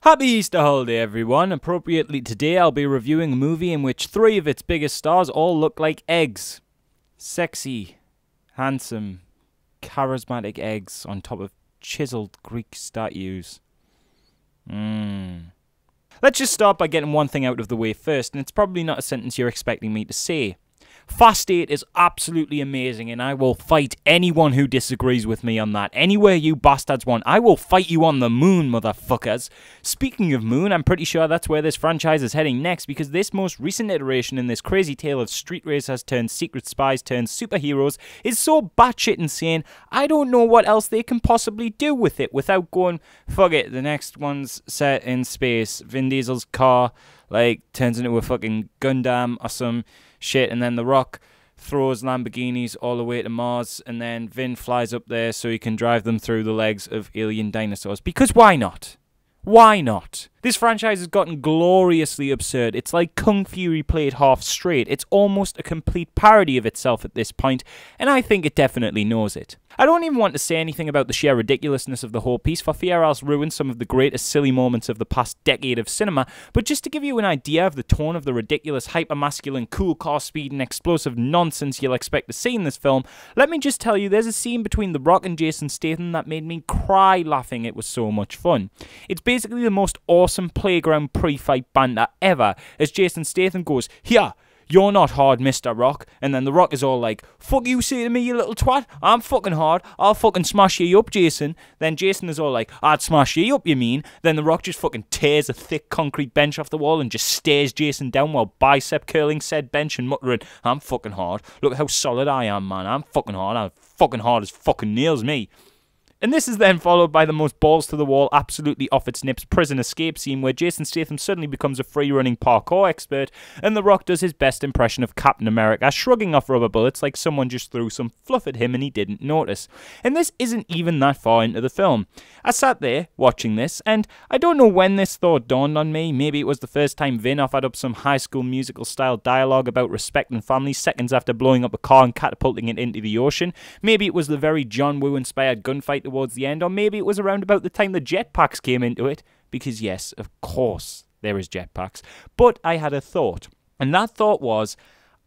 Happy Easter holiday, everyone. Appropriately today, I'll be reviewing a movie in which three of its biggest stars all look like eggs. Sexy, handsome, charismatic eggs on top of chiseled Greek statues. Let's just start by getting one thing out of the way first, and it's probably not a sentence you're expecting me to say. Fast 8 is absolutely amazing, and I will fight anyone who disagrees with me on that. Anywhere you bastards want, I will fight you on the moon, motherfuckers. Speaking of moon, I'm pretty sure that's where this franchise is heading next, because this most recent iteration in this crazy tale of street racers turned secret spies turned superheroes is so batshit insane, I don't know what else they can possibly do with it without going, fuck it, the next one's set in space. Vin Diesel's car, turns into a fucking Gundam or some shit, and then The Rock throws Lamborghinis all the way to Mars, and then Vin flies up there so he can drive them through the legs of alien dinosaurs. Because why not? Why not? This franchise has gotten gloriously absurd. It's like Kung Fury played half straight. It's almost a complete parody of itself at this point, and I think it definitely knows it. I don't even want to say anything about the sheer ridiculousness of the whole piece, for fear I'll ruin some of the greatest silly moments of the past decade of cinema, but just to give you an idea of the tone of the ridiculous, hyper-masculine, cool car speed and explosive nonsense you'll expect to see in this film, let me just tell you there's a scene between The Rock and Jason Statham that made me cry laughing. It was so much fun. It's basically the most awesome playground pre-fight banter ever, as Jason Statham goes, "Here, you're not hard, Mr. Rock," and then The Rock is all like, "Fuck you say to me, you little twat, I'm fucking hard, I'll fucking smash you up, Jason." Then Jason is all like, "I'd smash you up, you mean?" Then The Rock just fucking tears a thick concrete bench off the wall and just stares Jason down while bicep curling said bench and muttering, "I'm fucking hard, look how solid I am, man, I'm fucking hard as fucking nails, me." And this is then followed by the most balls-to-the-wall, absolutely off-its-nips prison escape scene where Jason Statham suddenly becomes a free-running parkour expert, and The Rock does his best impression of Captain America, shrugging off rubber bullets like someone just threw some fluff at him and he didn't notice. And this isn't even that far into the film. I sat there, watching this, and I don't know when this thought dawned on me. Maybe it was the first time Vin offered up some High School Musical-style dialogue about respect and family seconds after blowing up a car and catapulting it into the ocean. Maybe it was the very John Woo-inspired gunfight towards the end, or maybe it was around about the time the jetpacks came into it, because yes, of course there is jetpacks. But I had a thought, and that thought was,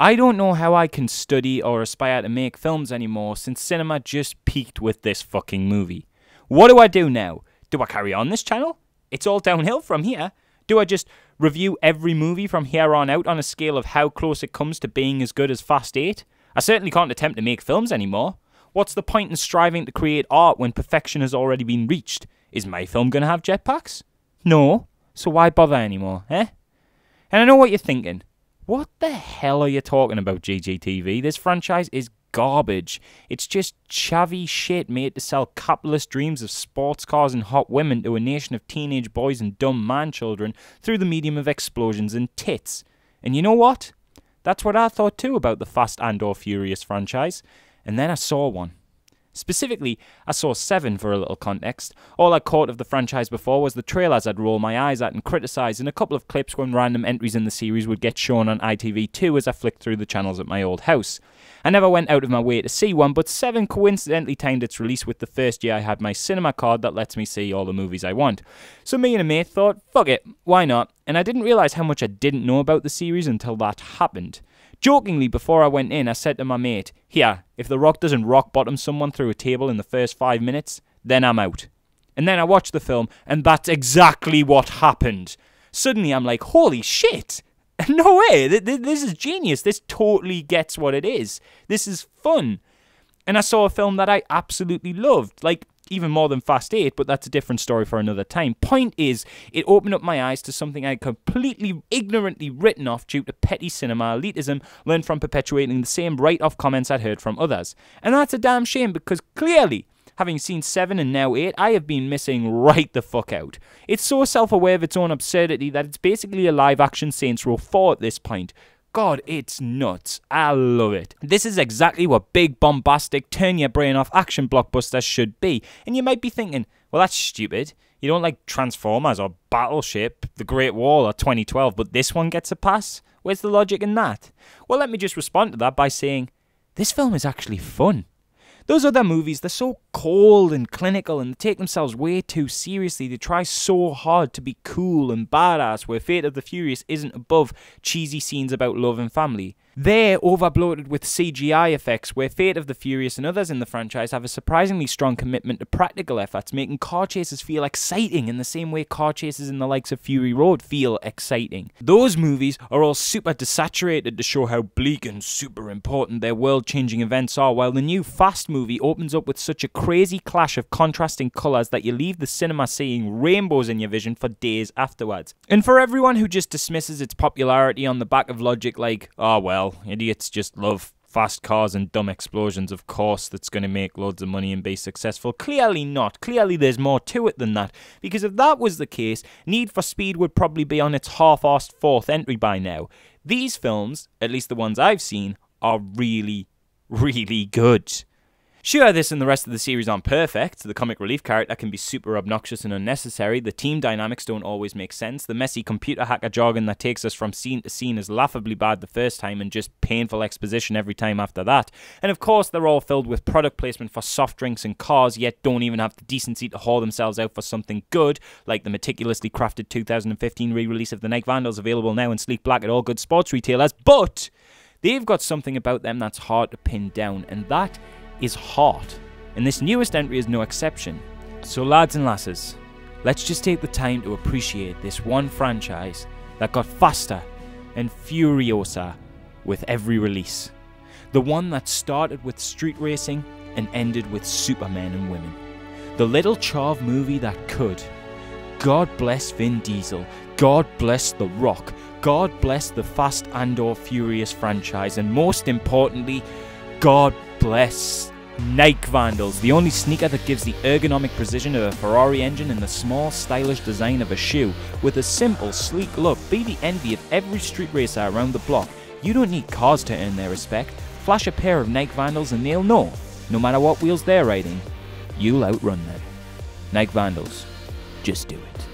I don't know how I can study or aspire to make films anymore since cinema just peaked with this fucking movie. What do I do now? Do I carry on this channel? It's all downhill from here. Do I just review every movie from here on out on a scale of how close it comes to being as good as Fast 8? I certainly can't attempt to make films anymore. What's the point in striving to create art when perfection has already been reached? Is my film going to have jetpacks? No. So why bother anymore, eh? And I know what you're thinking. What the hell are you talking about, GGTV? This franchise is garbage. It's just chavvy shit made to sell capitalist dreams of sports cars and hot women to a nation of teenage boys and dumb man-children through the medium of explosions and tits. And you know what? That's what I thought too about the Fast and/or Furious franchise. And then I saw one. Specifically, I saw 7 for a little context. All I caught of the franchise before was the trailers I'd roll my eyes at and criticise, and a couple of clips when random entries in the series would get shown on ITV2 as I flicked through the channels at my old house. I never went out of my way to see one, but 7 coincidentally timed its release with the first year I had my cinema card that lets me see all the movies I want. So me and a mate thought, fuck it, why not? And I didn't realise how much I didn't know about the series until that happened. Jokingly, before I went in, I said to my mate, "Here, if The Rock doesn't rock-bottom someone through a table in the first 5 minutes, then I'm out." And then I watched the film, and that's exactly what happened. Suddenly I'm like, holy shit! No way! This is genius. This totally gets what it is. This is fun. And I saw a film that I absolutely loved. Even more than Fast 8, but that's a different story for another time. Point is, it opened up my eyes to something I'd completely ignorantly written off due to petty cinema elitism learned from perpetuating the same write-off comments I'd heard from others. And that's a damn shame, because clearly, having seen 7 and now 8, I have been missing right the fuck out. It's so self-aware of its own absurdity that it's basically a live-action Saints Row 4 at this point. God, it's nuts. I love it. This is exactly what big, bombastic, turn-your-brain-off action blockbusters should be. And you might be thinking, well, that's stupid. You don't like Transformers or Battleship, The Great Wall or 2012, but this one gets a pass? Where's the logic in that? Well, let me just respond to that by saying, this film is actually fun. Those other movies, they're so cold and clinical and they take themselves way too seriously. They try so hard to be cool and badass, where Fate of the Furious isn't above cheesy scenes about love and family. They're overbloated with CGI effects, where Fate of the Furious and others in the franchise have a surprisingly strong commitment to practical efforts, making car chases feel exciting in the same way car chases in the likes of Fury Road feel exciting. Those movies are all super desaturated to show how bleak and super important their world-changing events are, while the new Fast movie opens up with such a crazy clash of contrasting colours that you leave the cinema seeing rainbows in your vision for days afterwards. And for everyone who just dismisses its popularity on the back of logic like, oh well, idiots just love fast cars and dumb explosions, of course that's going to make loads of money and be successful. Clearly not. Clearly there's more to it than that. Because if that was the case, Need for Speed would probably be on its half-arsed fourth entry by now. These films, at least the ones I've seen, are really, really good. Sure, this and the rest of the series aren't perfect. The comic relief character can be super obnoxious and unnecessary. The team dynamics don't always make sense. The messy computer hacker jargon that takes us from scene to scene is laughably bad the first time and just painful exposition every time after that. And of course, they're all filled with product placement for soft drinks and cars, yet don't even have the decency to haul themselves out for something good, like the meticulously crafted 2015 re-release of the Night Vandals, available now in sleek black at all good sports retailers. But they've got something about them that's hard to pin down, and that is heart, and this newest entry is no exception. So lads and lasses, let's just take the time to appreciate this one franchise that got faster and furiosa with every release. The one that started with street racing and ended with supermen and women. The little chav movie that could. God bless Vin Diesel, God bless The Rock, God bless the Fast and/or Furious franchise, and most importantly, God bless Night Vandals, the only sneaker that gives the ergonomic precision of a Ferrari engine and the small, stylish design of a shoe. With a simple, sleek look, be the envy of every street racer around the block. You don't need cars to earn their respect. Flash a pair of Night Vandals and they'll know, no matter what wheels they're riding, you'll outrun them. Night Vandals, just do it.